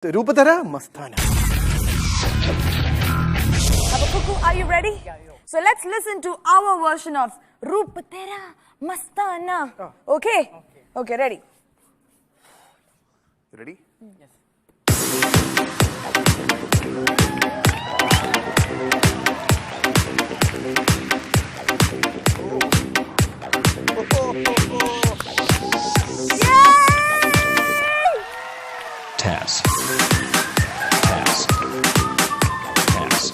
Rupatera Mastana. Cuckoo, are you ready? So let's listen to our version of Rupatera Mastana. Okay? Okay, ready? Ready? Yes. Task. Task. Task. Task.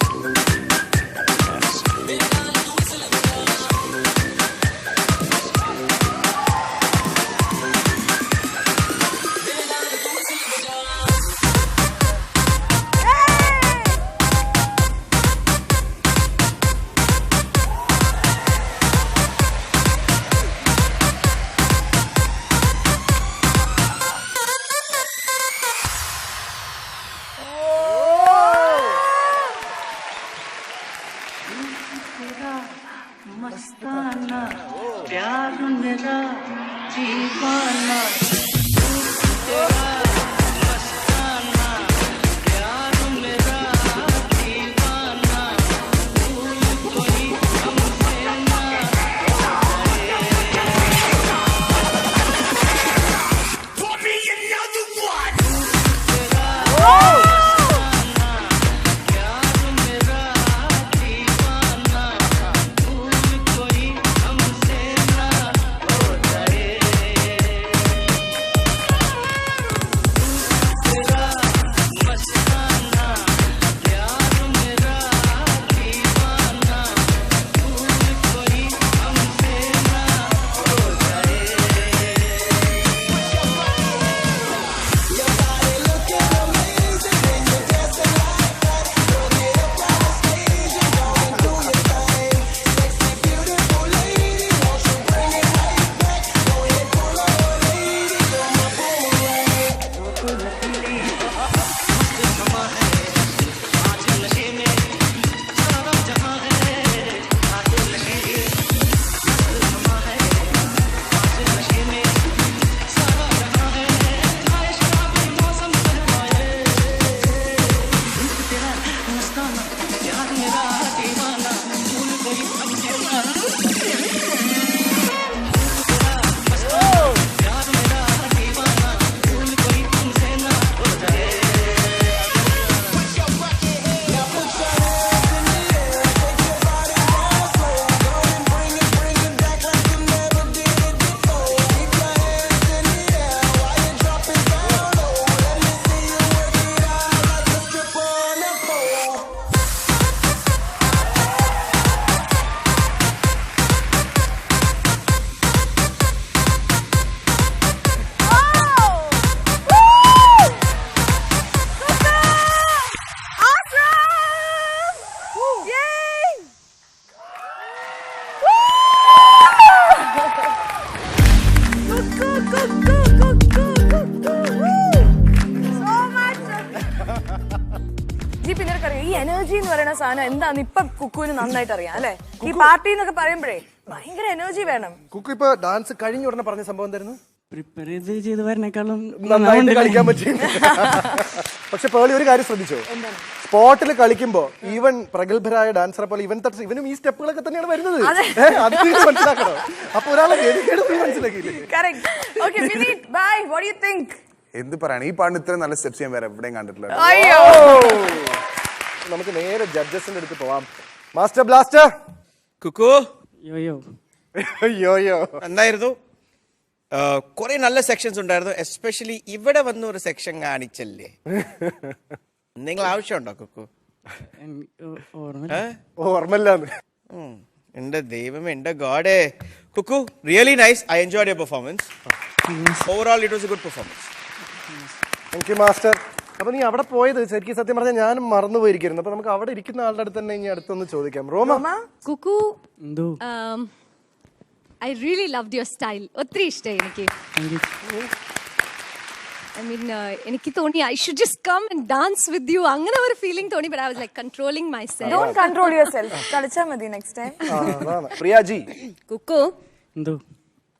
मस्ताना प्यार मेरा दीवाना तेरा मस्ताना प्यार मेरा दीवाना भूल कोई हमसे ना Put me another one तेरा मस्ताना प्यार मेरा दीवाना ഈ എനർജി എന്ന് പറയുന്ന സാധനം എന്താന്ന് ഇപ്പൊ കുക്കുവിന് നന്നായിട്ട് അറിയാം അല്ലെ? ഈ പാർട്ടി എന്നൊക്കെ പറയുമ്പോഴേ ഭയങ്കര എനർജി വേണം. കുക്കു ഇപ്പൊ ഡാൻസ് കഴിഞ്ഞ ഉടനെ പറഞ്ഞ സംഭവം എന്തായിരുന്നു? പ്രിപ്പയർ ചെയ്ത് വരുന്നേക്കാളും നന്നായിട്ട് കളിക്കാൻ പറ്റി. പക്ഷെ പേളി ഒരു കാര്യം ശ്രദ്ധിച്ചോ, സ്പോട്ടിൽ കളിക്കുമ്പോ ഈവൻ പ്രഗത്ഭരായ ഡാൻസറെ പോലെ ഇവനും ഈ സ്റ്റെപ്പുകളൊക്കെ തന്നെയാണ് വരുന്നത്. അത് മനസ്സിലാക്കണോ? അപ്പൊ ഒരാളെ മനസ്സിലാക്കിയില്ലേ? എന്ത് പറയണം, ഈ പാടിന് ഇത്രയും നല്ല സ്റ്റെപ്സ് ഞാൻ വേറെ എവിടെയും കണ്ടിട്ടില്ല. നമുക്ക് നേരെ ജഡ്ജസിന്റെ അടുത്ത് പോവാം. Master blaster Kukku yo yo എന്തായിരുന്നു? കുറെ നല്ല സെക്ഷൻസ് ഉണ്ടായിരുന്നു. എസ്പെഷ്യലി ഇവിടെ വന്ന ഒരു സെക്ഷൻ കാണിച്ചല്ലേ, നിങ്ങൾ ആവശ്യമുണ്ടോ കുക്കു? ഓർമ്മല്ലാന്ന്. എന്റെ ദൈവമേ, എന്റെ ഗോഡേ. Kukku, really nice. I enjoyed your performance. Overall it was a good performance. Thank you master. അപ്പൊ നീ അവിടെ പോയത് ശരിക്കും സത്യം പറഞ്ഞാൽ ഞാനും മറന്നുപോയിരിക്കുന്നു. അപ്പൊ നമുക്ക് അവിടെ ഇരിക്കുന്ന ആളുടെ അടുത്ത് തന്നെ ഇനി അടുത്തൊന്ന് ചോദിക്കാം. റോമ, കുക്കു, എന്തോ I really loved your style. ഒത്തിരി ഇഷ്ടമായി എനിക്ക്. I mean, എനിക്ക് തോന്നി I should just come and dance with you. അങ്ങനെ ഒരു feeling തോന്നി, but I was like controlling myself. Don't control yourself. കളിച്ചാ മതി next time. പ്രിയാജി. കുക്കു, എന്തോ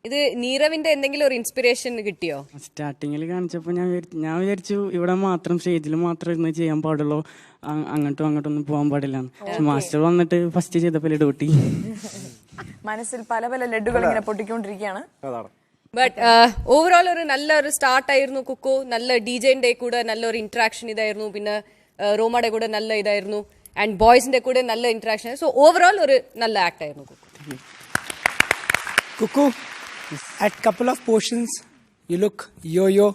ഇത് നീരവിന്റെ എന്തെങ്കിലും ഒരു ഇൻസ്പിറേഷൻ കിട്ടിയോ? സ്റ്റാർട്ടിങ്ങിൽ കാണിച്ചപ്പോൾ ഞാൻ വിചാരിച്ചു ഇവിടെ മാത്രം സ്റ്റേജിൽ മാത്രം ഇരുന്ന് ചെയ്യാൻ പാടുള്ളൂ, അങ്ങോട്ടും ഒന്നും പോകാൻ പാടില്ല. മാസ്റ്റർ വന്നിട്ട് ഫസ്റ്റ് ചെയ്തപ്പോൾ ഡ്യൂട്ടി മനസ്സിൽ പല പല ലഡുകൾ ഇങ്ങനെ പൊട്ടിക്കൊണ്ടിരിക്കുകയാണ്. അതാണ്. ബട്ട് ഓവറോൾ ഒരു നല്ലൊരു സ്റ്റാർട്ട് ആയിരുന്നു കുക്കു. നല്ല ഡിജെന്റെ കൂടെ നല്ലൊരു ഇന്ററാക്ഷൻ ഇതായിരുന്നു. പിന്നെ റോമയുടെ കൂടെ നല്ല ഇതായിരുന്നു. ആൻഡ് ബോയ്സിന്റെ കൂടെ നല്ല ഇന്ററാക്ഷൻ. സോ ഓവറോൾ ഒരു നല്ല ആക്ട് ആയിരുന്നു Kuku. Cuckoo, at couple of portions you look yo-yo,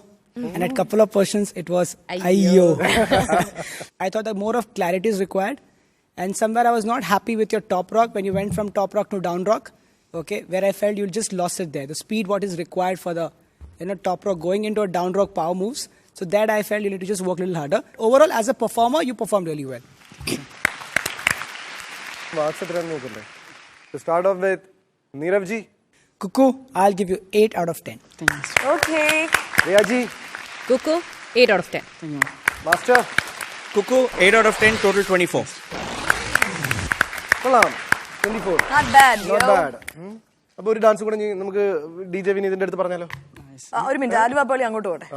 and at couple of portions it was ayyo. I thought that more of clarity is required, and somewhere I was not happy with your top rock when you went from top rock to down rock. Okay, where I felt you just lost it there. The speed what is required for the top rock going into a down rock power moves. So that I felt you need to just work a little harder. Overall, as a performer, you performed really well. Marks എത്രയാണ് നോക്കണ്ടേ? To start off with Neerav ji. Cuckoo, I'll give you 8 out of 10. Okay. Riya ji. Kuku 8 out of 10. Master. Kuku 8 out of 10, total 24. കൊള്ളാം. 24. Not bad. Not yo. bad. അപ്പൊ ഒരു dance കൂടെ നമുക്ക് DJ വിനീതിന്റെ അടുത്ത് പറഞ്ഞാലോ? ഒരു മിനിറ്റ്, ആലുവ പോളി അങ്ങോട്ട് പോട്ടെ.